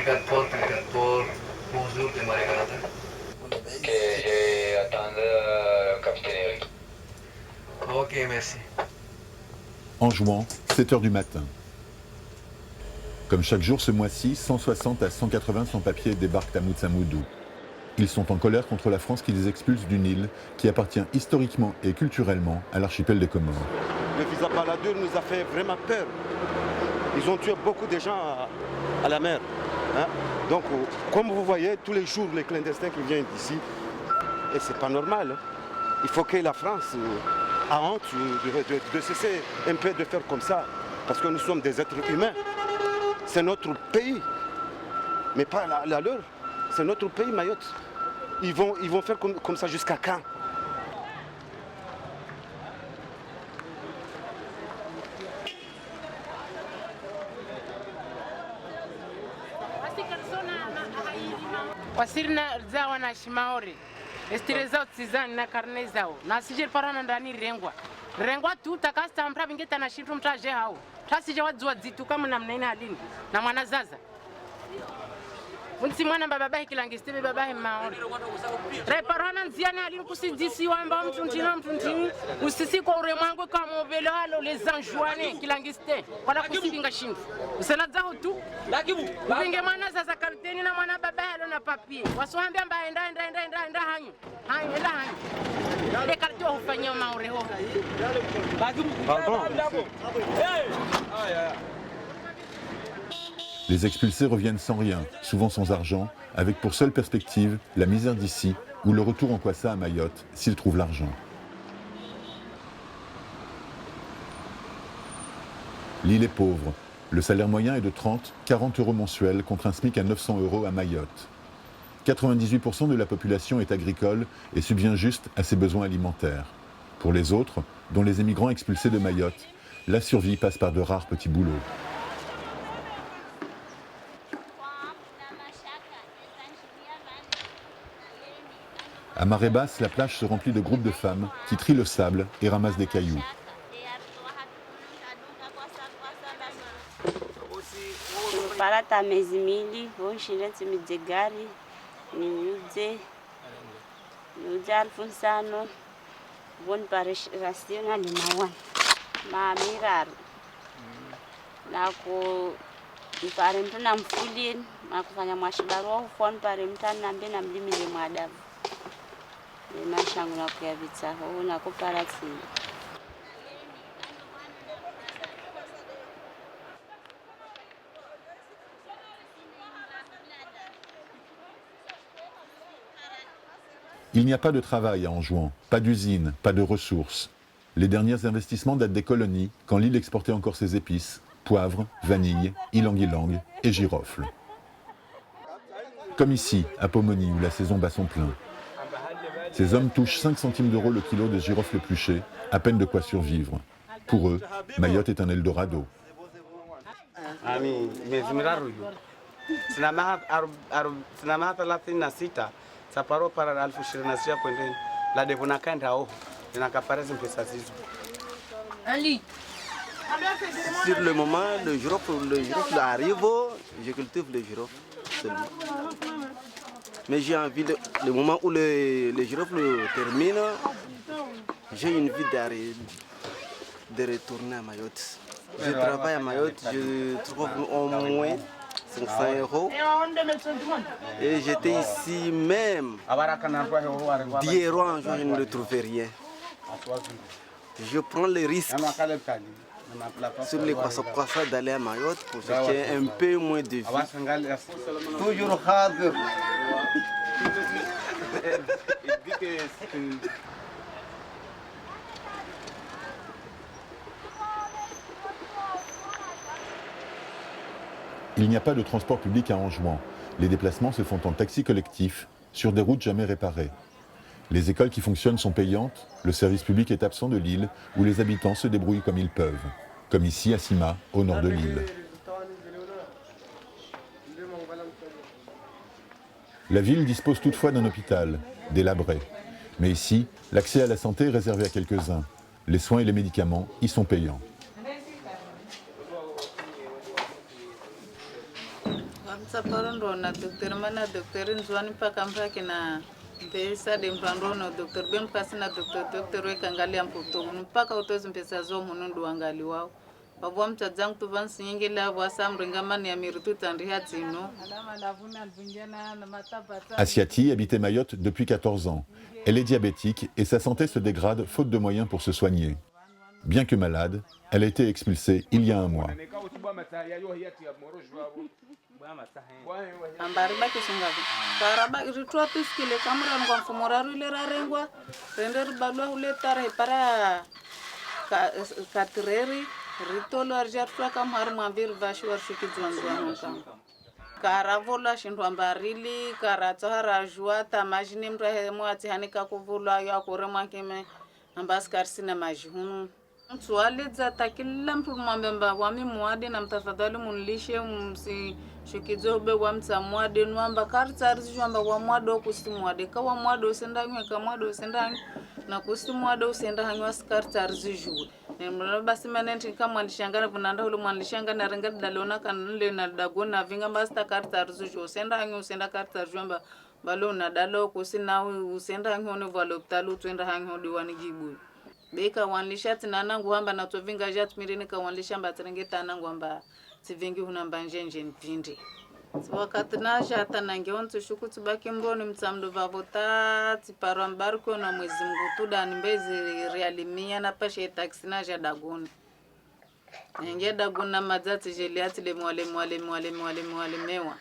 Terikat Port, bonjour, démarrer Canada. Ok, j'ai attendu le capitaine Eric. Ok, merci. Anjouan, 7 h du matin. Comme chaque jour ce mois-ci, 160 à 180 sans-papiers débarquent à Mutsamoudou. Ils sont en colère contre la France qui les expulse d'une île qui appartient historiquement et culturellement à l'archipel des Comores. Le visa baladeur nous a fait vraiment peur. Ils ont tué beaucoup de gens à la mer. Hein? Donc, comme vous voyez, tous les jours, les clandestins qui viennent d'ici, et c'est pas normal. Hein? Il faut que la France a honte de cesser un peu de faire comme ça, parce que nous sommes des êtres humains. C'est notre pays, mais pas la leur. C'est notre pays, Mayotte. Ils vont faire comme ça jusqu'à quand? wasirina zao na shimaori estire zao tsizani na karne zao na sije parana ndani rengwa tu takasta mpra bingeta na shintu mtaje hao tasije wadzwa zitu kama namna ina alini na mwana zaza Unsi mwana baba kilangiste baba maori reparana nziani alini kusidisi wamba mtu ntini usisi kwa uremwangu kama velo halo les anjouane kilangiste wala kusibinga shintu usena zao tu ubinge mwana zaza kapteni na mwana baba halo na papi wasuambia mba enda hanyu le karto ufanya maori ho Les expulsés reviennent sans rien, souvent sans argent, avec pour seule perspective la misère d'ici ou le retour en Kwassa à Mayotte s'ils trouvent l'argent. L'île est pauvre. Le salaire moyen est de 30-40 euros mensuels contre un SMIC à 900 euros à Mayotte. 98% de la population est agricole et subvient juste à ses besoins alimentaires. Pour les autres, dont les émigrants expulsés de Mayotte, la survie passe par de rares petits boulots. À marée basse, la plage se remplit de groupes de femmes qui trient le sable et ramassent des cailloux. Parata mezimili, vonshiretse midzegari, niudze alfunsano, von parashirasiona limawan, mamiraru. Nako mpare mtu na mfulien, nakufanya mwashibarua ufon pare mtani nambe na mlimile mwadavu. Mashangu na kuyavitsa ho nako paratsi. Il n'y a pas de travail à Anjouan, pas d'usine, pas de ressources. Les derniers investissements datent des colonies, quand l'île exportait encore ses épices, poivre, vanille, ylang-ylang et girofle. Comme ici, à Pomoni, où la saison bat son plein. Ces hommes touchent 5 centimes d'euros le kilo de girofle épluché, à peine de quoi survivre. Pour eux, Mayotte est un Eldorado. Sur le moment, le girofle arrive, je cultive le girofle seulement. Mais j'ai envie, le moment où le girofle termine, j'ai une vie de retourner à Mayotte. Je travaille à Mayotte, je trouve au moins 500 euros. Et j'étais ici même. D'hier en juin, je ne trouvais rien. Je prends le risque sur les Kwassa d'aller à Mayotte pour ce qui est un peu moins de vie. Toujours hard. Il n'y a pas de transport public à Anjouan. Les déplacements se font en taxi collectif, sur des routes jamais réparées. Les écoles qui fonctionnent sont payantes, le service public est absent de l'île, où les habitants se débrouillent comme ils peuvent. Comme ici à Sima, au nord de l'île. La ville dispose toutefois d'un hôpital, délabré. Mais ici, l'accès à la santé est réservé à quelques-uns. Les soins et les médicaments y sont payants. saparondo na dokter mana dokter nzwani mpaka mpake na mpesa de mpando na dokter ben kasi na dokter weka angalia mputo mpaka utozi mpesa zo munundu angali wao babwa mtadzangu tuvansi nyingi la bwasa mringamani ya miritu tandi hatino. Asiati habitait Mayotte depuis 14 ans. Elle est diabétique et sa santé se dégrade faute de moyens pour se soigner. Bien que malade, elle a été expulsée il y a un mois. Ambariba kisungabi karaba ritwa piskile kamra ngwa mfumuraru ile rarengwa render balwa ule tare para katreri ritolo arjatwa kamhar mwambir vashu arshukizwanzwa honka karavola shindu ambarili karatsahara jua tamajini mtu hemwati hanika kuvulwa yo akore mwankeme ambasikarsina majihunu mtualidza takila mtu mwambemba wami muade na mtafadhali munlishe shukizo be wa mtsamwade nwamba kartsarzi jwamba wa mwado kusimwade ka wa mwado senda nyweka mwado senda na kusimwade usenda hanywa skartsarzi juu nemlo basi manenti kama alishangana kunanda ule mwanlishangana renga dalona kanle na dagona vinga basta kartsarzi juu senda hanywa usenda kartsarzi jwamba balo na dalo kusina usenda hanywa ne valoptalu twenda hanywa diwani gibu beka wanlishati nanangu hamba na tovinga jat mireni ka wanlishamba terengeta nangu hamba tivingi hunamba njenje mpindi wakati nasha hata nangeonto shuku tubaki mboni mtsamdo vavota tiparo mbariko na mwezi mgutuda nimbezi realimia na pashe taksi nasha dagoni nenge dagona madzati jeliati le mwale mewa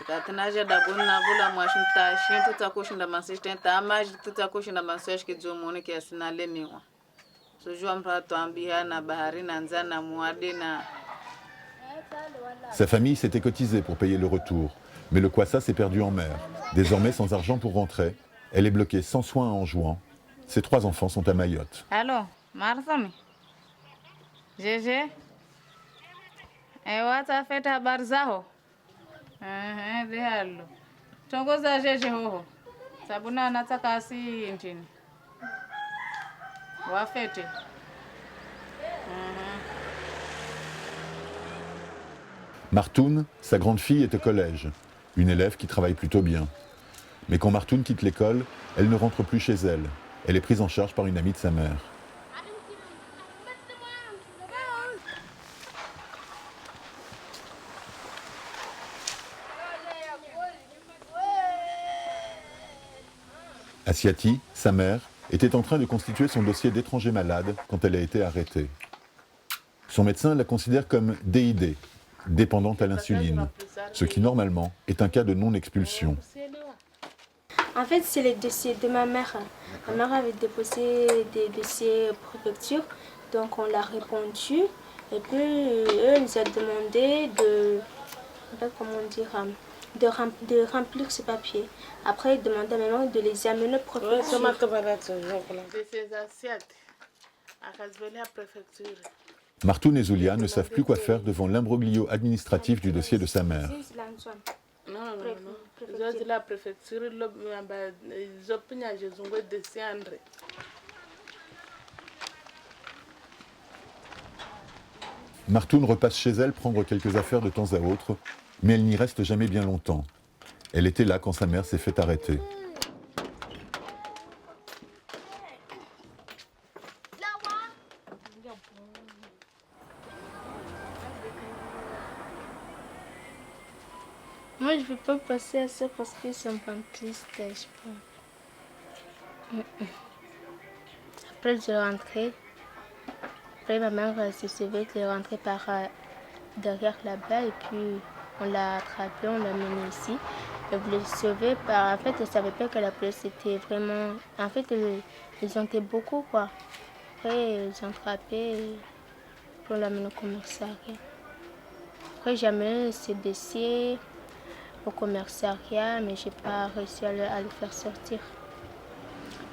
katinasha dagona vula mwashunta shintu takushinda masistenta amaji tutakushinda maswashki jomone kiasina lemiwa sojua mprato ambia na bahari na nzana muade na. Sa famille s'était cotisée pour payer le retour, mais le Kwassa s'est perdu en mer. Désormais sans argent pour rentrer, elle est bloquée sans soins en jouant. Ses 3 enfants sont à Mayotte. Allô, Marsami. Jeje. Ewa tafeta habari zao. Dehalo. Tongoza jeje hoho. Sabuna anataka asi nchini. Wafete. Martoun, sa grande fille, est au collège. Une élève qui travaille plutôt bien. Mais quand Martoun quitte l'école, elle ne rentre plus chez elle. Elle est prise en charge par une amie de sa mère. Asiati, sa mère, était en train de constituer son dossier d'étranger malade quand elle a été arrêtée. Son médecin la considère comme DID, dépendante à l'insuline, ce qui normalement est un cas de non-expulsion. En fait, c'est les dossiers de ma mère. Ma mère avait déposé des dossiers préfecture, donc on l'a répondu. Et puis, eux nous ont demandé de remplir ce papier. Après, ils demandaient à ma mère de les amener au préfecture. Martoun et Zulia ne savent plus quoi faire devant l'imbroglio administratif du dossier de sa mère. Martoun repasse chez elle prendre quelques affaires de temps à autre, mais elle n'y reste jamais bien longtemps. Elle était là quand sa mère s'est fait arrêter. Moi, je ne veux pas passer à ça parce que ça me rend triste, je pense. Après, je rentrais. Après, ma mère s'est sauvée, elle est rentrée par derrière là-bas et puis on l'a attrapée, on l'a menée ici. Elle voulait se sauver. En fait, elle ne savait pas que la police était vraiment... En fait, ils ont été beaucoup, quoi. Après, ils ont attrapé et on l'a menée au commissariat. Après, j'ai amené ce dossier au commissariat, mais je n'ai pas réussi à le faire sortir.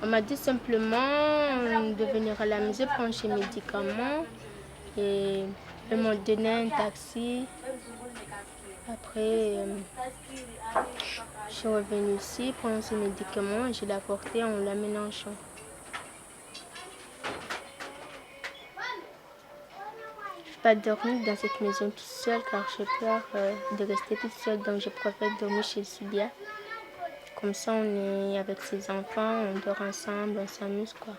On m'a dit simplement de venir à la maison prendre ses médicaments et ils m'ont donné un taxi. Après, je suis revenue ici prendre ses médicaments, je l'ai apporté, on l'a mené en chambre. pas dormir dans cette maison toute seule car j'ai peur de rester toute seule. Donc je préfère dormir chez Julia. Comme ça, on est avec ses enfants, on dort ensemble, on s'amuse quoi.